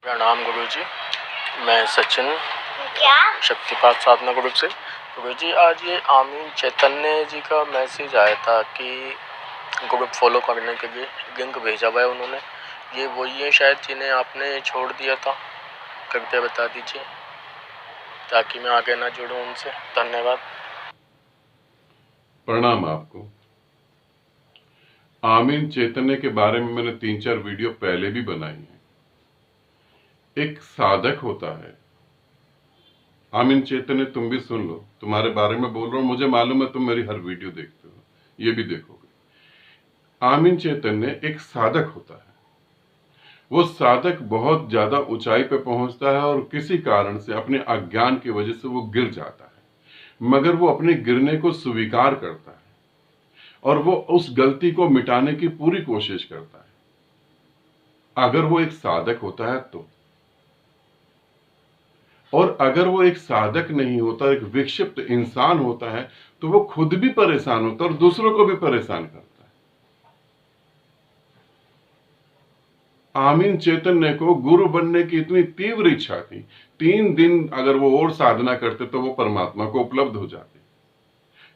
प्रणाम गुरुजी, मैं सचिन क्या शक्तिपात साधना ग्रुप से। गुरुजी, आज ये आमीन चैतन्य जी का मैसेज आया था कि ग्रुप फॉलो करने के लिए लिंक भेजा हुआ है उन्होंने। ये वही है शायद जिन्हें आपने छोड़ दिया था, कृपया बता दीजिए ताकि मैं आगे ना जुड़ूं उनसे। धन्यवाद। प्रणाम आपको। आमीन चैतन्य के बारे में मैंने 3-4 वीडियो पहले भी बनाई है। एक साधक होता है। आमीन चैतन्य तुम भी सुन लो, तुम्हारे बारे में बोल रहा हूं, मुझे मालूम है तुम मेरी हर वीडियो देखते हो, ये भी देखोगे। आमीन चैतन्य एक साधक होता है। वो साधक बहुत ज्यादा ऊंचाई पे पहुंचता है और किसी कारण से अपने अज्ञान की वजह से वो गिर जाता है, मगर वो अपने गिरने को स्वीकार करता है और वो उस गलती को मिटाने की पूरी कोशिश करता है। अगर वो एक साधक होता है तो, और अगर वो एक साधक नहीं होता, एक विक्षिप्त इंसान होता है, तो वो खुद भी परेशान होता है और दूसरों को भी परेशान करता है। आमीन चैतन्य को गुरु बनने की इतनी तीव्र इच्छा थी, 3 दिन अगर वो और साधना करते तो वो परमात्मा को उपलब्ध हो जाते।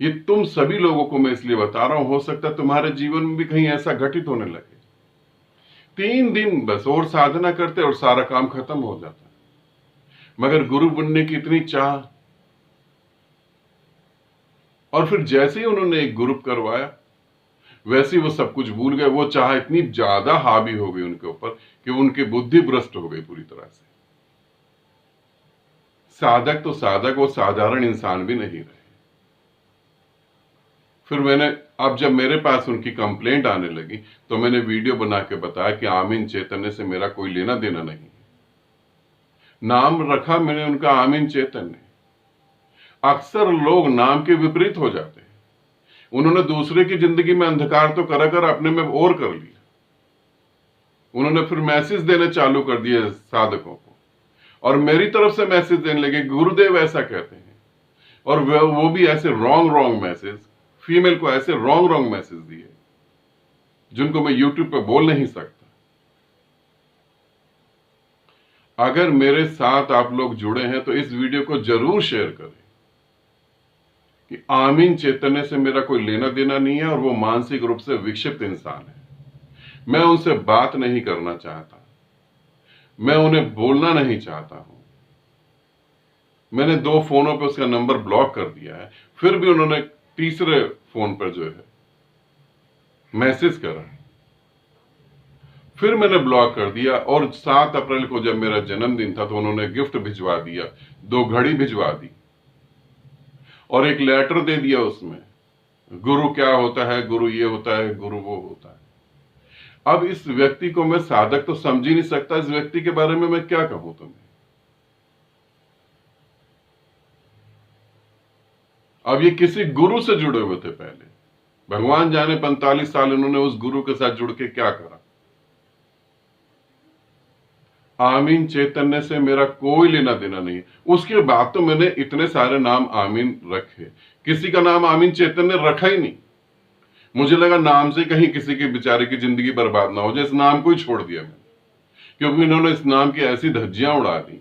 ये तुम सभी लोगों को मैं इसलिए बता रहा हूं, हो सकता है तुम्हारे जीवन में भी कहीं ऐसा घटित होने लगे। 3 दिन बस और साधना करते और सारा काम खत्म हो जाता। मगर गुरु बनने की इतनी चाह, और फिर जैसे ही उन्होंने एक ग्रुप करवाया वैसे ही वो सब कुछ भूल गए। वो चाह इतनी ज्यादा हावी हो गई उनके ऊपर कि उनकी बुद्धि भ्रष्ट हो गई पूरी तरह से। साधक तो साधक, वो साधारण इंसान भी नहीं रहे। फिर मैंने, अब जब मेरे पास उनकी कंप्लेंट आने लगी तो मैंने वीडियो बना के बताया कि आमीन चैतन्य से मेरा कोई लेना देना नहीं है। नाम रखा मैंने उनका आमीन चैतन्य। अक्सर लोग नाम के विपरीत हो जाते हैं। उन्होंने दूसरे की जिंदगी में अंधकार तो करा कर अपने में और कर लिया। उन्होंने फिर मैसेज देने चालू कर दिए साधकों को, और मेरी तरफ से मैसेज देने लगे, गुरुदेव ऐसा कहते हैं। और वो भी ऐसे रॉन्ग मैसेज, फीमेल को ऐसे रॉन्ग मैसेज दिए जिनको मैं यूट्यूब पे बोल नहीं सकता। अगर मेरे साथ आप लोग जुड़े हैं तो इस वीडियो को जरूर शेयर करें कि आमीन चैतन्य से मेरा कोई लेना देना नहीं है और वो मानसिक रूप से विक्षिप्त इंसान है। मैं उनसे बात नहीं करना चाहता, मैं उन्हें बोलना नहीं चाहता हूं। मैंने 2 फोनों पे उसका नंबर ब्लॉक कर दिया है, फिर भी उन्होंने तीसरे फोन पर जो है मैसेज करा, फिर मैंने ब्लॉक कर दिया। और 7 अप्रैल को जब मेरा जन्मदिन था तो उन्होंने गिफ्ट भिजवा दिया, 2 घड़ी भिजवा दी और एक लेटर दे दिया। उसमें गुरु क्या होता है, गुरु ये होता है, गुरु वो होता है। अब इस व्यक्ति को मैं साधक तो समझ ही नहीं सकता, इस व्यक्ति के बारे में मैं क्या कहूं तुम्हें। अब ये किसी गुरु से जुड़े हुए थे पहले, भगवान जाने 45 साल इन्होंने उस गुरु के साथ जुड़ के क्या करा। आमीन चैतन्य से मेरा कोई लेना देना नहीं। उसके बाद तो मैंने इतने सारे नाम आमीन रखे, किसी का नाम आमीन चैतन्य रखा ही नहीं। मुझे लगा नाम से कहीं किसी के बेचारे की जिंदगी बर्बाद ना हो जाए, इस नाम को ही छोड़ दिया मैंने, क्योंकि इन्होंने इस नाम की ऐसी धज्जियां उड़ा दी।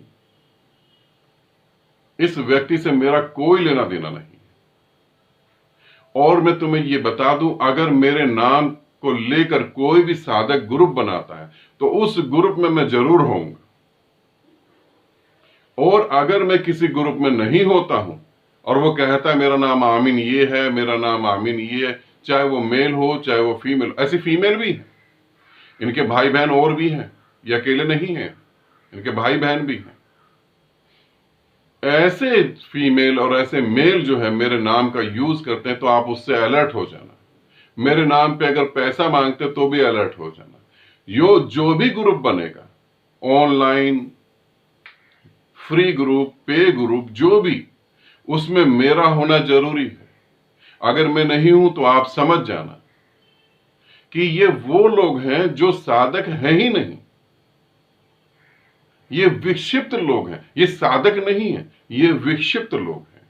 इस व्यक्ति से मेरा कोई लेना देना नहीं। और मैं तुम्हें यह बता दूं, अगर मेरे नाम को लेकर कोई भी साधक ग्रुप बनाता है तो उस ग्रुप में मैं जरूर होऊंगा। और अगर मैं किसी ग्रुप में नहीं होता हूं और वो कहता है मेरा नाम आमीन ये है, मेरा नाम आमीन ये है, चाहे वो मेल हो चाहे वो फीमेल, ऐसी फीमेल भी है, इनके भाई बहन और भी हैं, ये अकेले नहीं हैं, इनके भाई बहन भी हैं। ऐसे फीमेल और ऐसे मेल जो है मेरे नाम का यूज करते हैं तो आप उससे अलर्ट हो जाना। मेरे नाम पे अगर पैसा मांगते तो भी अलर्ट हो जाना। जो भी ग्रुप बनेगा, ऑनलाइन, फ्री ग्रुप, पे ग्रुप, जो भी, उसमें मेरा होना जरूरी है। अगर मैं नहीं हूं तो आप समझ जाना कि ये वो लोग हैं जो साधक हैं ही नहीं, ये विक्षिप्त लोग हैं। ये साधक नहीं है, ये विक्षिप्त लोग हैं।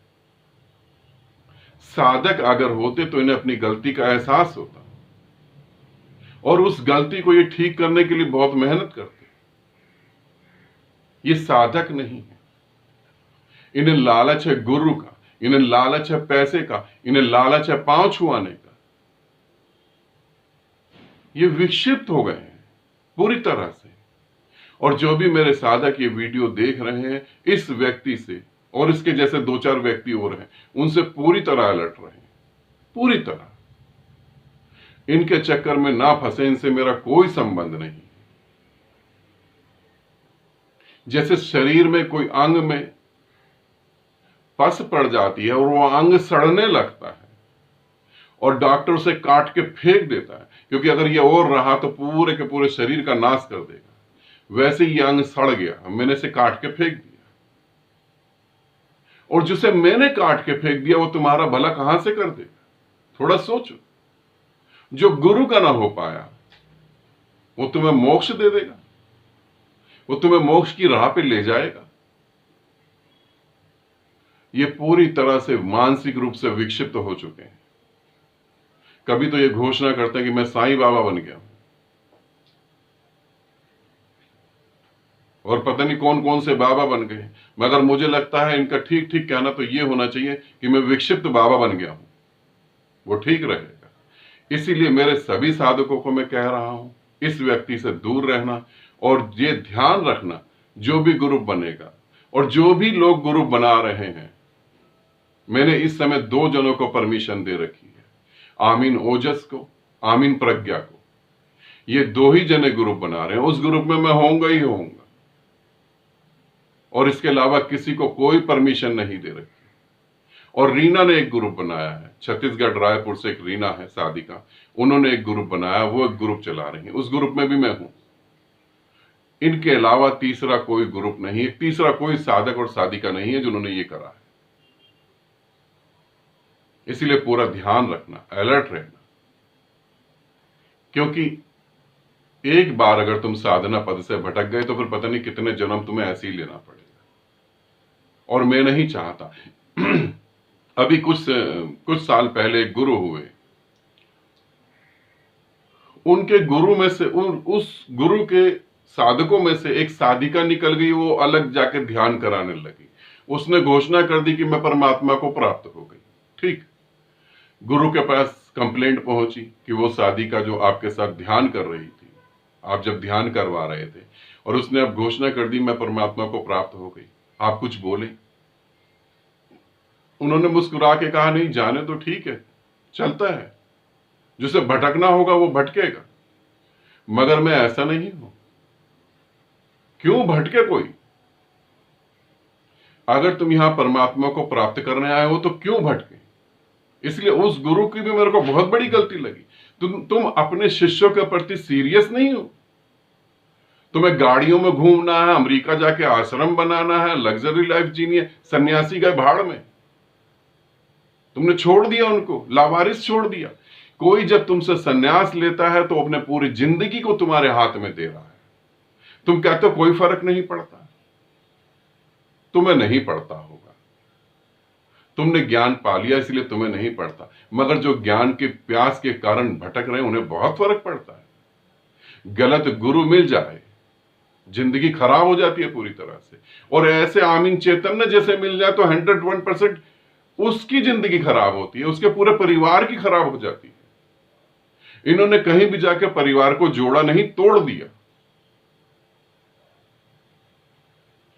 साधक अगर होते तो इन्हें अपनी गलती का एहसास होता और उस गलती को ये ठीक करने के लिए बहुत मेहनत करते। ये साधक नहीं है। इन्हें लालच है गुरु का, इन्हें लालच है पैसे का, इन्हें लालच है पांव छुआने का। ये विक्षिप्त हो गए हैं पूरी तरह से। और जो भी मेरे साधक ये वीडियो देख रहे हैं, इस व्यक्ति से और इसके जैसे 2-4 व्यक्ति और हैं, उनसे पूरी तरह अलर्ट रहें, पूरी तरह। इनके चक्कर में ना फंसे, इनसे मेरा कोई संबंध नहीं। जैसे शरीर में कोई अंग में पस पड़ जाती है और वो अंग सड़ने लगता है और डॉक्टर उसे काट के फेंक देता है, क्योंकि अगर ये और रहा तो पूरे के पूरे शरीर का नाश कर देगा, वैसे ये अंग सड़ गया, मैंने इसे काट के फेंक दिया। और जिसे मैंने काट के फेंक दिया वो तुम्हारा भला कहां से कर देगा? थोड़ा सोचो। जो गुरु का ना हो पाया वो तुम्हें मोक्ष दे देगा, वो तुम्हें मोक्ष की राह पे ले जाएगा। ये पूरी तरह से मानसिक रूप से विक्षिप्त हो चुके हैं। कभी तो ये घोषणा करते हैं कि मैं साईं बाबा बन गया, और पता नहीं कौन कौन से बाबा बन गए। मगर मुझे लगता है इनका ठीक ठीक कहना तो ये होना चाहिए कि मैं विक्षिप्त बाबा बन गया हूं, वो ठीक रहेगा। इसीलिए मेरे सभी साधकों को मैं कह रहा हूं, इस व्यक्ति से दूर रहना और ये ध्यान रखना, जो भी ग्रुप बनेगा और जो भी लोग ग्रुप बना रहे हैं, मैंने इस समय 2 जनों को परमिशन दे रखी है, आमीन ओजस को, आमीन प्रज्ञा को। ये 2 ही जने ग्रुप बना रहे हैं, उस ग्रुप में मैं होऊंगा ही होऊंगा, और इसके अलावा किसी को कोई परमिशन नहीं दे रखी। और रीना ने एक ग्रुप बनाया है, छत्तीसगढ़ रायपुर से एक रीना है साधिका, उन्होंने एक ग्रुप बनाया, वो एक ग्रुप चला रही है, उस ग्रुप में भी मैं हूं। इनके अलावा तीसरा कोई ग्रुप नहीं है, तीसरा कोई साधक और साधिका नहीं है जिन्होंने ये करा है। इसीलिए पूरा ध्यान रखना, अलर्ट रहना, क्योंकि एक बार अगर तुम साधना पद से भटक गए तो फिर पता नहीं कितने जन्म तुम्हें ऐसे ही लेना पड़ेगा। और मैं नहीं चाहता। अभी कुछ साल पहले एक गुरु हुए, उनके गुरु में से उस गुरु के साधकों में से एक साधिका निकल गई, वो अलग जाके ध्यान कराने लगी। उसने घोषणा कर दी कि मैं परमात्मा को प्राप्त हो गई। ठीक, गुरु के पास कंप्लेंट पहुंची कि वो साधिका जो आपके साथ ध्यान कर रही थी, आप जब ध्यान करवा रहे थे, और उसने अब घोषणा कर दी मैं परमात्मा को प्राप्त हो गई, आप कुछ बोले? उन्होंने मुस्कुरा के कहा नहीं, जाने तो ठीक है, चलता है, जिसे भटकना होगा वो भटकेगा, मगर मैं ऐसा नहीं हूं। क्यों भटके कोई? अगर तुम यहां परमात्मा को प्राप्त करने आए हो तो क्यों भटके? इसलिए उस गुरु की भी मेरे को बहुत बड़ी गलती लगी। तुम अपने शिष्यों के प्रति सीरियस नहीं हो। तुम्हें गाड़ियों में घूमना है, अमेरिका जाके आश्रम बनाना है, लग्जरी लाइफ जीनी है, सन्यासी गए भाड़ में, तुमने छोड़ दिया उनको, लावारिस छोड़ दिया। कोई जब तुमसे सन्यास लेता है तो अपने पूरी जिंदगी को तुम्हारे हाथ में दे रहा है। तुम कहते हो कोई फर्क नहीं पड़ता, तुम्हें नहीं पड़ता होगा, तुमने ज्ञान पा लिया इसलिए तुम्हें नहीं पड़ता, मगर जो ज्ञान के प्यास के कारण भटक रहे हैं उन्हें बहुत फर्क पड़ता है। गलत गुरु मिल जाए, जिंदगी खराब हो जाती है पूरी तरह से, और ऐसे आमीन चैतन्य जैसे मिल जाए तो 101% उसकी जिंदगी खराब होती है, उसके पूरे परिवार की खराब हो जाती है। इन्होंने कहीं भी जाकर परिवार को जोड़ा नहीं, तोड़ दिया।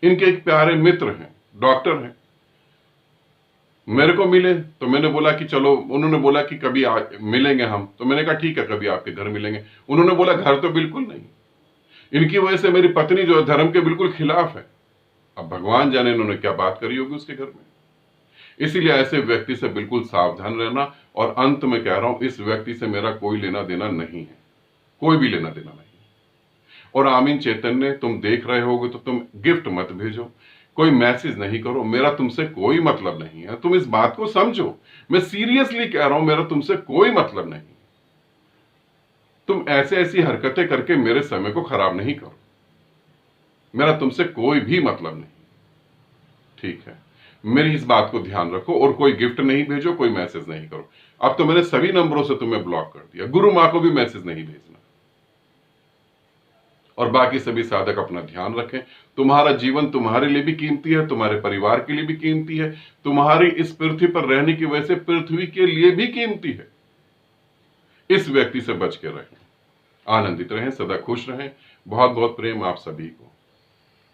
इनके एक प्यारे मित्र हैं, डॉक्टर हैं, मेरे को मिले तो मैंने बोला कि चलो, उन्होंने बोला कि कभी मिलेंगे हम, तो मैंने कहा ठीक है, कभी आपके घर मिलेंगे। उन्होंने बोला घर तो बिल्कुल नहीं, इनकी वजह से मेरी पत्नी जो है धर्म के बिल्कुल खिलाफ है। अब भगवान जाने इन्होंने क्या बात करी होगी उसके घर में। इसीलिए ऐसे व्यक्ति से बिल्कुल सावधान रहना। और अंत में कह रहा हूं, इस व्यक्ति से मेरा कोई लेना देना नहीं है, कोई भी लेना देना नहीं। और आमीन चैतन्य तुम देख रहे होगे तो तुम गिफ्ट मत भेजो, कोई मैसेज नहीं करो, मेरा तुमसे कोई मतलब नहीं है। तुम इस बात को समझो, मैं सीरियसली कह रहा हूं, मेरा तुमसे कोई मतलब नहीं। तुम ऐसी हरकतें करके मेरे समय को खराब नहीं करो, मेरा तुमसे कोई भी मतलब नहीं। ठीक है, मेरी इस बात को ध्यान रखो, और कोई गिफ्ट नहीं भेजो, कोई मैसेज नहीं करो। अब तो मैंने सभी नंबरों से तुम्हें ब्लॉक कर दिया, गुरु मां को भी मैसेज नहीं भेजना। और बाकी सभी साधक अपना ध्यान रखें। तुम्हारा जीवन तुम्हारे लिए भी कीमती है, तुम्हारे परिवार के लिए भी कीमती है, तुम्हारी इस पृथ्वी पर रहने की वजह से पृथ्वी के लिए भी कीमती है। इस व्यक्ति से बच के रहें, आनंदित रहें, सदा खुश रहें। बहुत बहुत प्रेम आप सभी को।